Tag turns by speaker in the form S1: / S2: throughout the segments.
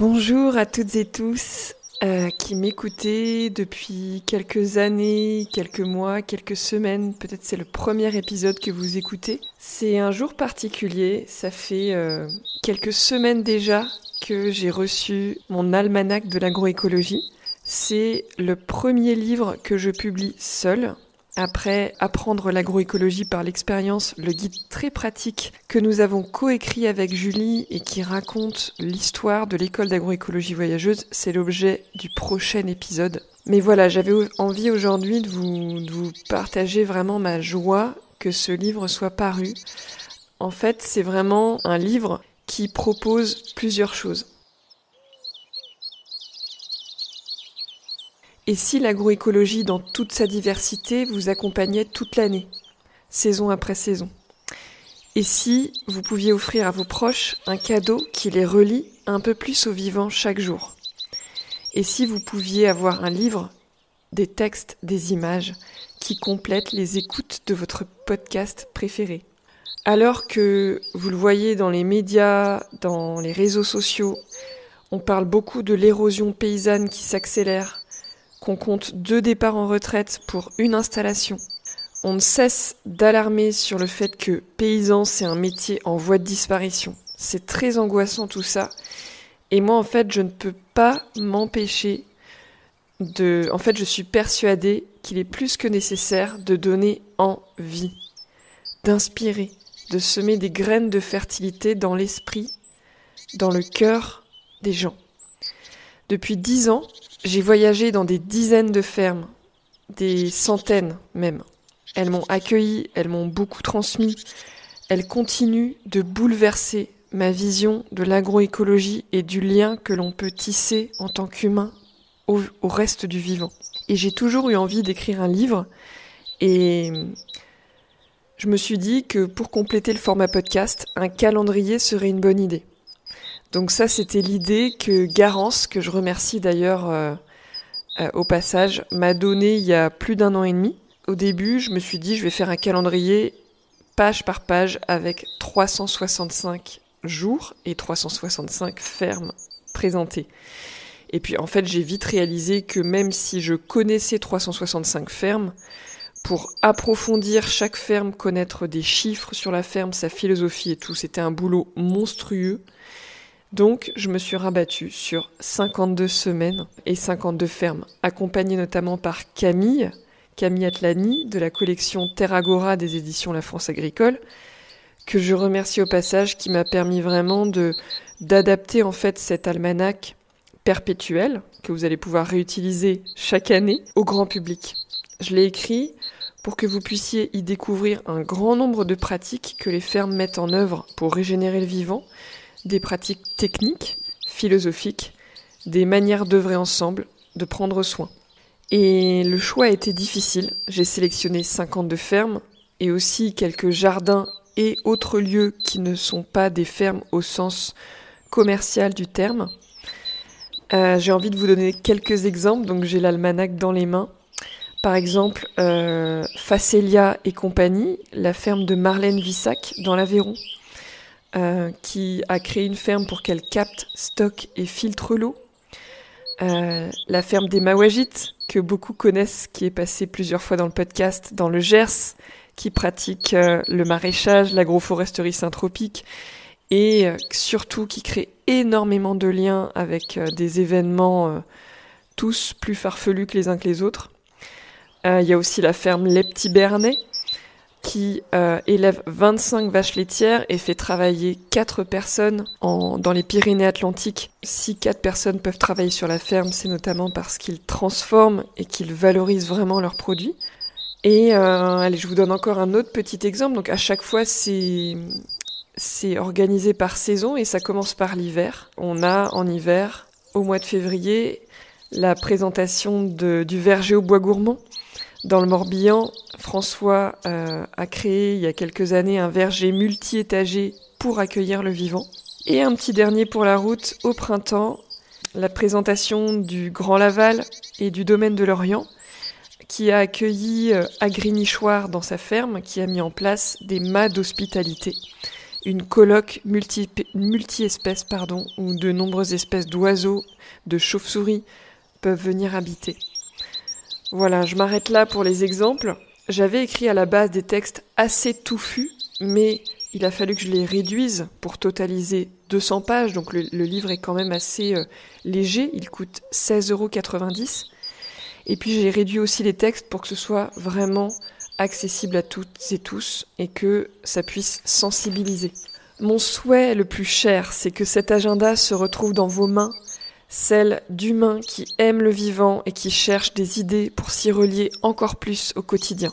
S1: Bonjour à toutes et tous qui m'écoutez depuis quelques années, quelques mois, quelques semaines. Peut-être c'est le premier épisode que vous écoutez. C'est un jour particulier. Ça fait quelques semaines déjà que j'ai reçu mon almanach de l'agroécologie. C'est le premier livre que je publie seule. Après Apprendre l'agroécologie par l'expérience, le guide très pratique que nous avons coécrit avec Julie et qui raconte l'histoire de l'école d'agroécologie voyageuse, c'est l'objet du prochain épisode. Mais voilà, j'avais envie aujourd'hui de vous partager vraiment ma joie que ce livre soit paru. En fait, c'est vraiment un livre qui propose plusieurs choses. Et si l'agroécologie dans toute sa diversité vous accompagnait toute l'année, saison après saison? Et si vous pouviez offrir à vos proches un cadeau qui les relie un peu plus au vivant chaque jour? Et si vous pouviez avoir un livre, des textes, des images qui complètent les écoutes de votre podcast préféré? Alors que vous le voyez dans les médias, dans les réseaux sociaux, on parle beaucoup de l'érosion paysanne qui s'accélère, qu'on compte 2 départs en retraite pour une installation. On ne cesse d'alarmer sur le fait que paysan, c'est un métier en voie de disparition. C'est très angoissant tout ça. Et moi, en fait, je ne peux pas m'empêcher En fait, je suis persuadée qu'il est plus que nécessaire de donner envie, d'inspirer, de semer des graines de fertilité dans l'esprit, dans le cœur des gens. Depuis 10 ans, j'ai voyagé dans des dizaines de fermes, des centaines même. Elles m'ont accueilli, elles m'ont beaucoup transmis. Elles continuent de bouleverser ma vision de l'agroécologie et du lien que l'on peut tisser en tant qu'humain au reste du vivant. Et j'ai toujours eu envie d'écrire un livre et je me suis dit que pour compléter le format podcast, un calendrier serait une bonne idée. Donc ça, c'était l'idée que Garance, que je remercie d'ailleurs au passage, m'a donnée il y a plus d'1 an et demi. Au début, je me suis dit, je vais faire un calendrier page par page avec 365 jours et 365 fermes présentées. Et puis en fait, j'ai vite réalisé que même si je connaissais 365 fermes, pour approfondir chaque ferme, connaître des chiffres sur la ferme, sa philosophie et tout, c'était un boulot monstrueux. Donc, je me suis rabattue sur 52 semaines et 52 fermes, accompagnée notamment par Camille Atlani, de la collection Terre Agora des éditions La France Agricole, que je remercie au passage, qui m'a permis vraiment d'adapter en fait cet almanach perpétuel, que vous allez pouvoir réutiliser chaque année, au grand public. Je l'ai écrit pour que vous puissiez y découvrir un grand nombre de pratiques que les fermes mettent en œuvre pour régénérer le vivant, des pratiques techniques, philosophiques, des manières d'œuvrer ensemble, de prendre soin. Et le choix a été difficile. J'ai sélectionné 52 fermes et aussi quelques jardins et autres lieux qui ne sont pas des fermes au sens commercial du terme. J'ai envie de vous donner quelques exemples, donc j'ai l'almanach dans les mains. Par exemple, Facelia et compagnie, la ferme de Marlène Vissac dans l'Aveyron, qui a créé une ferme pour qu'elle capte, stocke et filtre l'eau. La ferme des Mawagites, que beaucoup connaissent, qui est passée plusieurs fois dans le podcast, dans le Gers, qui pratique le maraîchage, l'agroforesterie syntropique, et surtout qui crée énormément de liens avec des événements tous plus farfelus que les autres. Il y a aussi la ferme Les Petits Bernais, qui élève 25 vaches laitières et fait travailler 4 personnes dans les Pyrénées-Atlantiques. Si 4 personnes peuvent travailler sur la ferme, c'est notamment parce qu'ils transforment et qu'ils valorisent vraiment leurs produits. Et allez, je vous donne encore un autre petit exemple. Donc à chaque fois, c'est organisé par saison et ça commence par l'hiver. On a en hiver, au mois de février, la présentation du verger au bois gourmand. Dans le Morbihan, François a créé il y a quelques années un verger multi-étagé pour accueillir le vivant. Et un petit dernier pour la route, au printemps, la présentation du Grand Laval et du domaine de l'Orient, qui a accueilli Agrinichoir dans sa ferme, qui a mis en place des mâts d'hospitalité. une colloque multi-espèces, où de nombreuses espèces d'oiseaux, de chauves-souris peuvent venir habiter. Voilà, je m'arrête là pour les exemples. J'avais écrit à la base des textes assez touffus, mais il a fallu que je les réduise pour totaliser 200 pages, donc le livre est quand même assez léger, il coûte 16,90 €. Et puis j'ai réduit aussi les textes pour que ce soit vraiment accessible à toutes et tous et que ça puisse sensibiliser. Mon souhait le plus cher, c'est que cet agenda se retrouve dans vos mains, celles d'humains qui aiment le vivant et qui cherchent des idées pour s'y relier encore plus au quotidien.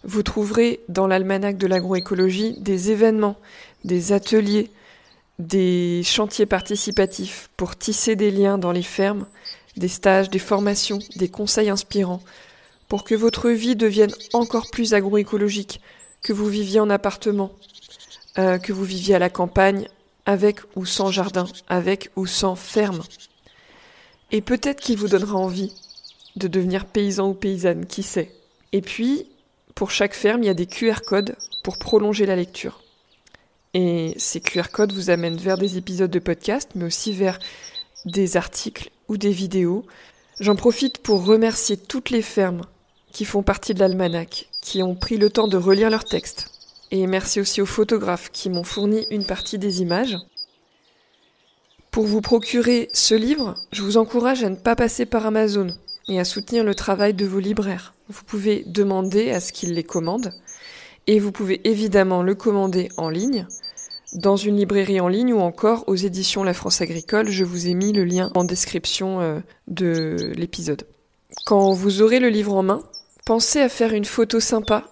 S1: Vous trouverez dans l'almanach de l'agroécologie des événements, des ateliers, des chantiers participatifs pour tisser des liens dans les fermes, des stages, des formations, des conseils inspirants, pour que votre vie devienne encore plus agroécologique, que vous viviez en appartement, que vous viviez à la campagne, avec ou sans jardin, avec ou sans ferme. Et peut-être qu'il vous donnera envie de devenir paysan ou paysanne, qui sait. Et puis, pour chaque ferme, il y a des QR codes pour prolonger la lecture. Et ces QR codes vous amènent vers des épisodes de podcast, mais aussi vers des articles ou des vidéos. J'en profite pour remercier toutes les fermes qui font partie de l'almanach, qui ont pris le temps de relire leurs textes. Et merci aussi aux photographes qui m'ont fourni une partie des images. Pour vous procurer ce livre, je vous encourage à ne pas passer par Amazon et à soutenir le travail de vos libraires. Vous pouvez demander à ce qu'ils les commandent et vous pouvez évidemment le commander en ligne, dans une librairie en ligne ou encore aux éditions La France Agricole. Je vous ai mis le lien en description de l'épisode. Quand vous aurez le livre en main, pensez à faire une photo sympa,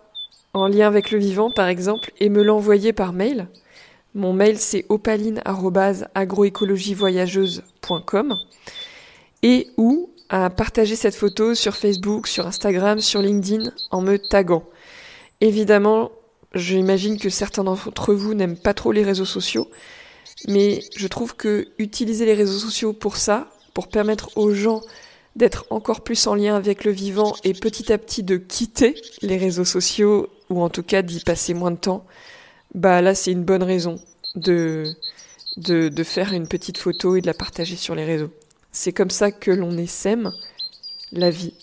S1: en lien avec le vivant par exemple, et me l'envoyer par mail. Mon mail c'est opaline@agroécologievoyageuse.com et ou à partager cette photo sur Facebook, sur Instagram, sur LinkedIn en me taguant. Évidemment, j'imagine que certains d'entre vous n'aiment pas trop les réseaux sociaux, mais je trouve que utiliser les réseaux sociaux pour ça, pour permettre aux gens d'être encore plus en lien avec le vivant et petit à petit de quitter les réseaux sociaux, ou en tout cas d'y passer moins de temps, bah là c'est une bonne raison de faire une petite photo et de la partager sur les réseaux. C'est comme ça que l'on essaime la vie.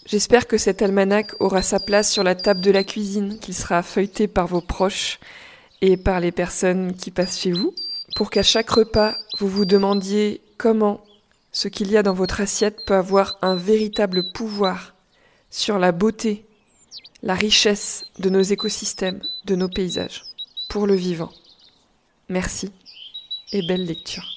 S1: J'espère que cet almanach aura sa place sur la table de la cuisine, qu'il sera feuilleté par vos proches et par les personnes qui passent chez vous, pour qu'à chaque repas, vous vous demandiez comment ce qu'il y a dans votre assiette peut avoir un véritable pouvoir sur la beauté, la richesse de nos écosystèmes, de nos paysages, pour le vivant. Merci et belle lecture.